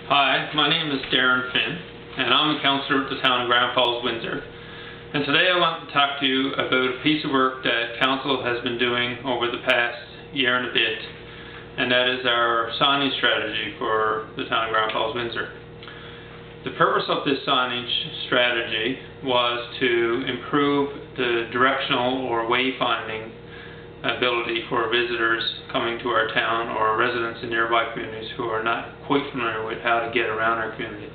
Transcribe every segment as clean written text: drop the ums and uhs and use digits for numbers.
Hi, my name is Darren Finn, and I'm a councillor at the town of Grand Falls-Windsor. And today I want to talk to you about a piece of work that council has been doing over the past year and a bit, and that is our signage strategy for the town of Grand Falls-Windsor. The purpose of this signage strategy was to improve the directional or wayfinding ability for visitors coming to our town or residents in nearby communities who are not quite familiar with how to get around our community.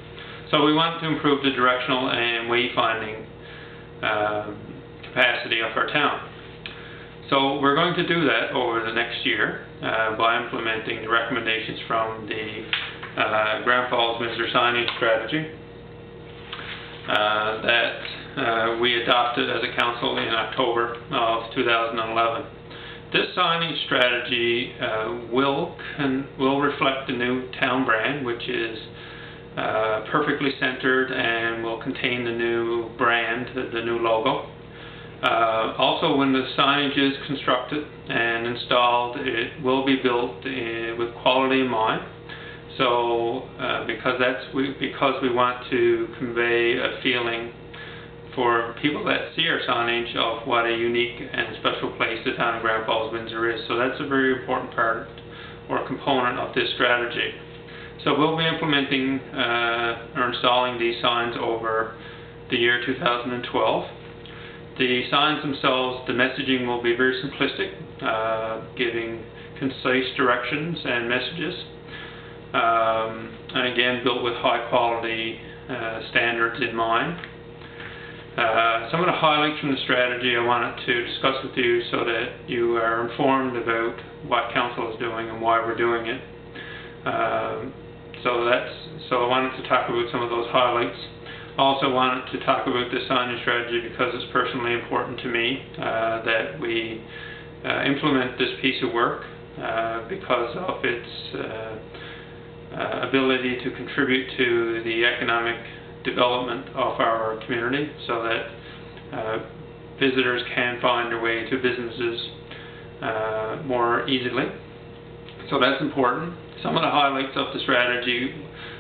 So we want to improve the directional and wayfinding capacity of our town. So we're going to do that over the next year by implementing the recommendations from the Grand Falls-Windsor Signage Strategy that we adopted as a council in October of 2011. This signage strategy will reflect the new town brand, which is perfectly centered and will contain the new brand, the new logo. Also, when the signage is constructed and installed, it will be built with quality in mind. So, because we want to convey a feeling for people that see our signage of what a unique and special place the town of Grand Falls-Windsor is. So that's a very important part or component of this strategy. So we'll be implementing or installing these signs over the year 2012. The signs themselves, the messaging will be very simplistic, giving concise directions and messages, and again built with high quality standards in mind. Some of the highlights from the strategy I wanted to discuss with you so that you are informed about what council is doing and why we're doing it. So I wanted to talk about some of those highlights. I also wanted to talk about the signage strategy because it's personally important to me that we implement this piece of work because of its ability to contribute to the economic development of our community so that visitors can find their way to businesses more easily. So that's important. Some of the highlights of the strategy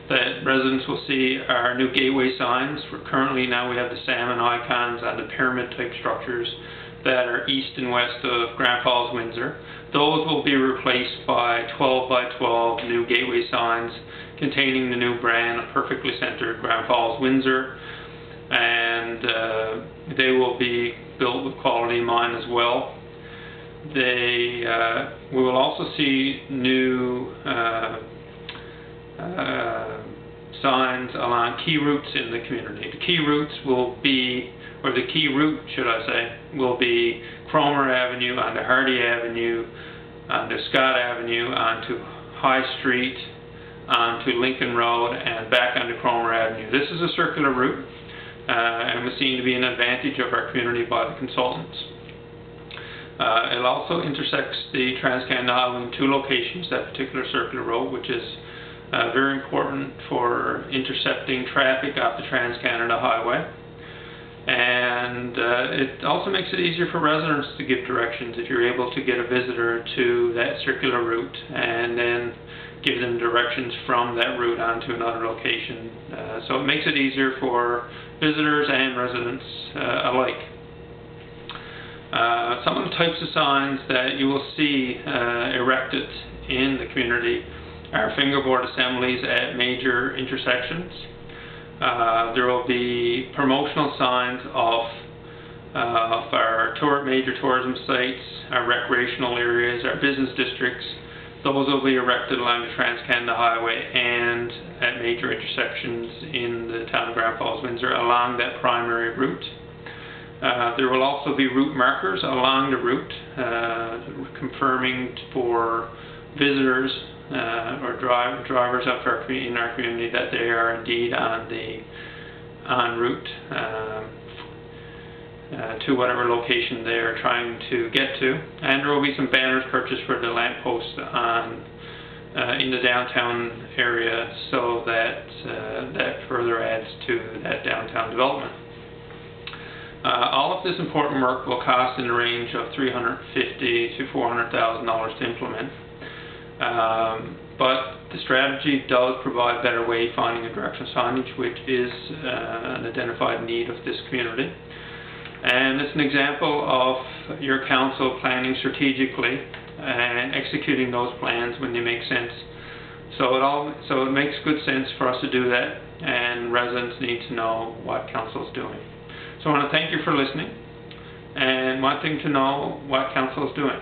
that residents will see are new gateway signs. Currently now we have the salmon icons and the pyramid type structures that are east and west of Grand Falls-Windsor. Those will be replaced by 12 by 12 new gateway signs containing the new brand of perfectly centered Grand Falls-Windsor, and they will be built with quality in mind as well. We will also see new signs along key routes in the community. The key routes will be, or the key route, should I say, will be Cromer Avenue onto Hardy Avenue, onto Scott Avenue, onto High Street, onto Lincoln Road, and back onto Cromer Avenue. This is a circular route, and was seen to be an advantage of our community by the consultants. It also intersects the Trans-Canada Highway in two locations, that particular circular road, which is very important for intercepting traffic off the Trans-Canada Highway. And it also makes it easier for residents to give directions if you're able to get a visitor to that circular route and then give them directions from that route onto another location. So it makes it easier for visitors and residents alike. Some of the types of signs that you will see erected in the community are fingerboard assemblies at major intersections. There will be promotional signs of our major tourism sites, our recreational areas, our business districts. Those will be erected along the Trans-Canada Highway and at major intersections in the town of Grand Falls-Windsor along that primary route. There will also be route markers along the route, confirming for visitors or drivers of in our community that they are indeed en route to whatever location they are trying to get to. And there will be some banners purchased for the lampposts in the downtown area, so that that further adds to that downtown development. All of this important work will cost in the range of $350,000 to $400,000 to implement. But the strategy does provide better wayfinding and directional signage, which is an identified need of this community. And it's an example of your council planning strategically and executing those plans when they make sense. So it makes good sense for us to do that, and residents need to know what council is doing. So I want to thank you for listening and wanting to know what council is doing.